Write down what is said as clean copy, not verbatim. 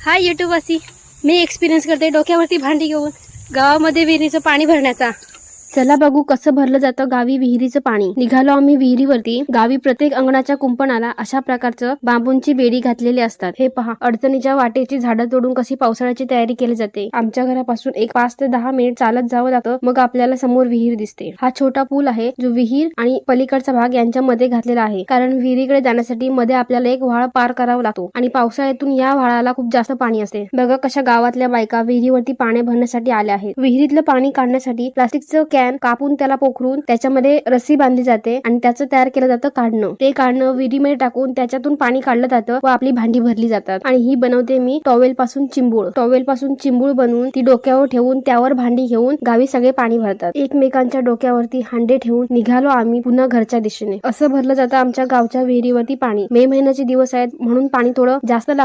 हाय यूट्यूबवासी, मी experience करते डोक्यावरती भांडी घेऊन गावामध्ये विहिरीचं पाणी भरण्याचा. चला बघू कसं भरलं जातं गावी विहिरीचं पाणी. निघालो आम्ही विहिरीवरती. गावी प्रत्येक अंगणाच्या कुंपणाला अशा प्रकारचं बांबूंची बेडी घातलेली असतात. हे पहा, अडचणीच्या वाटेची झाडं तोडून कशी पावसाळ्याची तयारी केली जाते. आमच्या घरापासून एक 5 ते 10 मिनिट चालत जावं लागतं, मग आपल्याला समोर विहीर दिसते. हा छोटा पूल आहे जो विहीर आणि पलीकडचा भाग यांच्यामध्ये घातलेला आहे, कारण विहिरीकडे जाण्यासाठी मध्ये आपल्याला एक व्हाळ पार करावा लागतो आणि पावसाळ्यातून या व्हाळाला खूप जास्त पाणी असते. बघा कशा गावातल्या बायका विहिरीवरती पाणी भरण्यासाठी आल्या आहेत. विहिरीतलं पाणी काढण्यासाठी प्लास्टिकचं कॅन कापून त्याला पोखरून त्याच्यामध्ये रस्सी बांधली जाते आणि त्याचं तयार केलं जातं काढणं. ते काढणं विहिरीमध्ये टाकून त्याच्यातून पाणी काढलं जातं व आपली भांडी भरली जातात. आणि ही बनवते मी टॉवेल पासून चिंबूळ. टॉवेल पासून चिंबूळ बनवून ती डोक्यावर ठेवून त्यावर भांडी घेऊन गावी सगळे पाणी भरतात. एकमेकांच्या डोक्यावरती हांडे ठेवून निघालो आम्ही पुन्हा घरच्या दिशेने. असं भरलं जातं आमच्या गावच्या विहिरीवरती पाणी. मे महिन्याचे दिवस आहेत म्हणून पाणी थोडं जास्त लागतं.